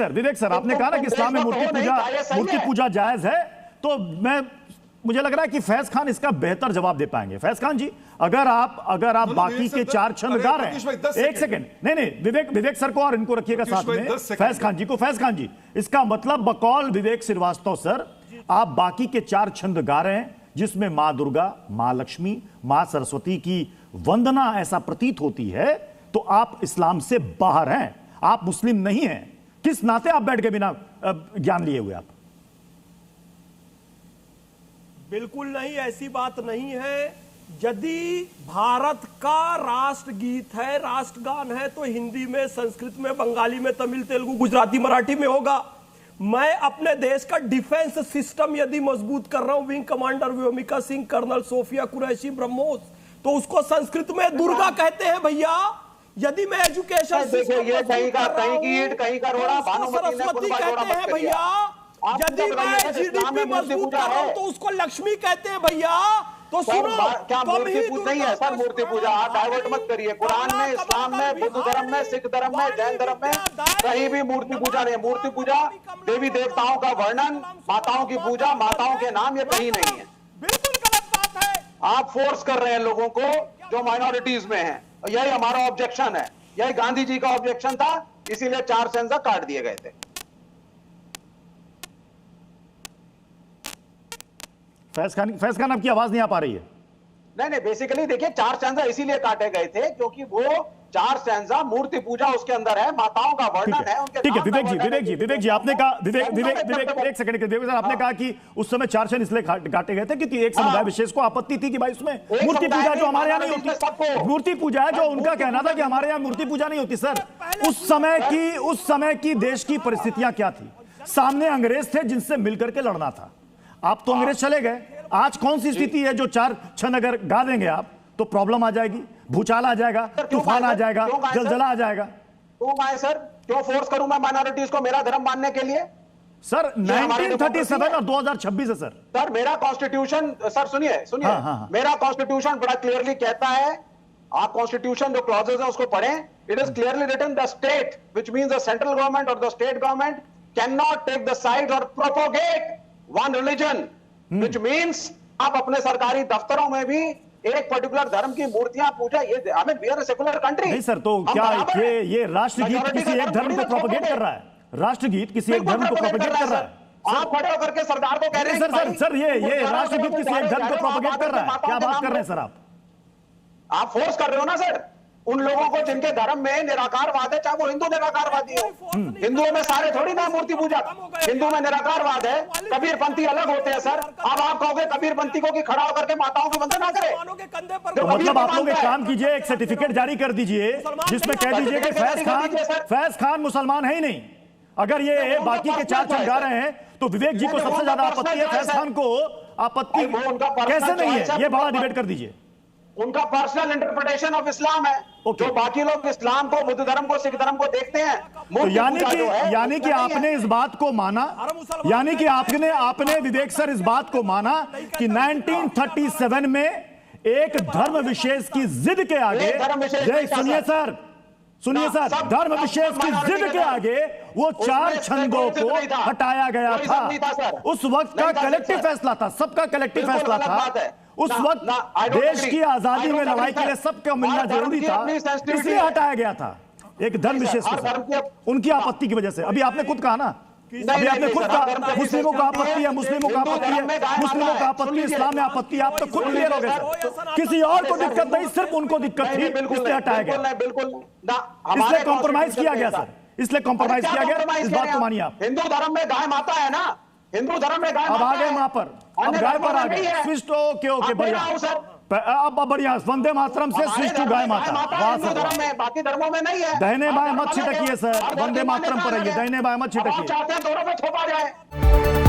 विवेक sir आपने कहा ना कि इस्लाम में मूर्ति पूजा जायज है, तो मुझे लग रहा है कि फैज खान इसका बेहतर जवाब दे पाएंगे। फैज खान जी, अगर आप बाकी के चार छंद गा रहे हैं, एक सेकंड, नहीं विवेक सर को और इनको रखिएगा साथ में, फैज खान जी को। फैज खान जी, इसका मतलब बकौल विवेक श्रीवास्तव सर, आप बाकी के चार छंद गा रहे हैं जिसमें मां दुर्गा, मां लक्ष्मी, मां सरस्वती की वंदना ऐसा प्रतीत होती है, तो आप इस्लाम से बाहर हैं, आप मुस्लिम नहीं हैं। किस नाते आप बैठ के बिना ज्ञान लिए हुए आप? बिल्कुल नहीं, ऐसी बात नहीं है। यदि भारत का राष्ट्रगीत है, राष्ट्रगान है, तो हिंदी में, संस्कृत में, बंगाली में, तमिल, तेलुगु, गुजराती, मराठी में होगा। मैं अपने देश का डिफेंस सिस्टम यदि मजबूत कर रहा हूं, wing commander Vyomika Singh, colonel Sophia Qureshi BrahMos, तो उसको संस्कृत में दुर्गा कहते हैं भैया। यदि मैं एजुकेशन सिस्टम कहीं की ईंट कहीं का रोड़ा, सरस्वती कहते हैं भैया। यदि मैं जीडीपी मजबूत कर रहा हूं तो उसको लक्ष्मी कहते हैं भैया। तो सुनो, क्या मूर्ति पूजा नहीं है सर? मूर्ति पूजा आप डाइवर्ट मत करिए। कुरान में, इस्लाम में, बुद्ध धर्म में, सिख धर्म में, जैन धर्म में कहीं भी मूर्ति पूजा नहीं है। मूर्ति पूजा देवी देवताओं का वर्णन, माताओं की पूजा, माताओं के नाम, ये कहीं नहीं है। बिल्कुल गलत बात है। आप फोर्स कर रहे हैं लोगों को जो माइनॉरिटीज में है। यही हमारा ऑब्जेक्शन है, यही गांधी जी का ऑब्जेक्शन था, इसीलिए 4 सेंसा काट दिए गए थे। फैज खान आपकी आवाज नहीं आ पा रही है। नहीं, बेसिकली देखिए 4 सेंसा इसीलिए काटे गए थे क्योंकि वो 4 सेंसा मूर्ति पूजा उसके अंदर है, माताओं का वर्णन है, उनके ठीक है विवेक जी आपने कहा, विवेक एक सेकंड सर, आपने कहा कि उस समय 4 सेंस इसलिए काटे गए थे क्योंकि एक समुदाय विशेष को आपत्ति थी कि भाई उसमें मूर्ति पूजा जो हमारे यहाँ नहीं होती, मूर्ति पूजा है जो उनका कहना था कि हमारे यहाँ मूर्ति पूजा नहीं होती। सर उस समय की देश की परिस्थितियां क्या थी? सामने अंग्रेज थे जिनसे मिलकर के लड़ना था। आप तो अंग्रेज चले गए। आज कौन सी स्थिति है? जो 4 छंद अगर गा देंगे आप तो प्रॉब्लम आ जाएगी, भूचाल आ जाएगा, तूफान आ जाएगा, जलजला आ जाएगा। क्यों आए सर? क्यों फोर्स करूं मैं माइनॉरिटीज को मेरा धर्म मानने के लिए? सर 1937 और 2026 है सर। सर मेरा कॉन्स्टिट्यूशन, सर सुनिए मेरा कॉन्स्टिट्यूशन बड़ा क्लियरली कहता है, आप कॉन्स्टिट्यूशन जो क्लॉजेस है उसको पढ़ें। It is clearly written the state which means the central government और the state government can not take the side और propagate one religion, which means आप अपने सरकारी दफ्तरों में भी एक पर्टिकुलर धर्म की मूर्तियां पूजा, ये I mean we are a secular country. नहीं सर, तो क्या ये राष्ट्रगीत किसी एक धर्म को प्रोपोगेट कर रहा है? राष्ट्रगीत किसी एक धर्म को प्रोपोगेट कर रहा है? आप खड़े होकर के सरदार को कह रहे हैं सर ये राष्ट्रगीत किसी एक धर्म को प्रोपोगेट कर रहा है? क्या बात कर रहे हैं सर आप फोर्स कर रहे हो ना सर उन लोगों को जिनके धर्म में निराकारवाद है, चाहे वो हिंदू निराकारवादी हो। हिंदुओं में सारे थोड़ी ना मूर्ति पूजा, हिंदू में निराकारवाद है, कबीरपंथी अलग होते हैं सर। अब आप कहोगे कबीरपंथी को कि खड़ा होकर के माताओं की वंदना करे, तो मतलब आप लोग एक काम कीजिए, एक सर्टिफिकेट जारी कर दीजिए जिसमें कह दीजिए कि फैज खान मुसलमान है ही नहीं। अगर ये बाकी के 4 छंद गा रहे हैं तो विवेक जी को सबसे ज्यादा आपत्ति है, फैज खान को आपत्ति कैसे नहीं है? ये बड़ा डिबेट कर दीजिए। उनका पर्सनल इंटरप्रिटेशन ऑफ इस्लाम है। जो बाकी लोग इस्लाम को, बुद्ध धर्म को, सिख धर्म को देखते हैं, तो यानी कि आपने इस बात को माना, यानी कि आपने विवेक सर इस बात को माना कि 1937 में एक धर्म विशेष की जिद के आगे, सुनिए सर, धर्म विशेष की जिद के आगे वो 4 छंदों को हटाया गया था। उस वक्त का कलेक्टिव फैसला था, सबका कलेक्टिव फैसला था। उस वक्त देश की आजादी में लड़ाई के लिए सबका मिलना जरूरी था, इसलिए हटाया गया था एक धर्म विशेष को, उनकी आपत्ति की वजह से। अभी आपने खुद कहा ना, अभी आपने खुद कहा मुस्लिमों का आपत्ति है, मुस्लिमों का आपत्ति है, मुस्लिमों का आपत्ति, इस्लाम में आपत्ति है। आप तो खुद क्लियर हो गए सर, किसी और को दिक्कत नहीं, सिर्फ उनको दिक्कत थी, इसलिए हटाया गया, इसलिए कॉम्प्रोमाइज किया गया सर, इसलिए कॉम्प्रोमाइज किया गया। इस बात को मानिए आप। हिंदू धर्म में गाय माता है ना, हिंदू धर्म में गाय अब आ गए वहां पर, अब गाय पर आ गए, स्विच टू ओके बढ़िया, अब बढ़िया, वंदे मातरम से स्विच टू गाय माता। बाकी धर्मों में नहीं है। दाहिने बाएं मत छिटकिए सर, वंदे मातरम पर आइए, दाहिने बाएं मत छिटकिए। चाहते हैं दोनों में थोपा जाए।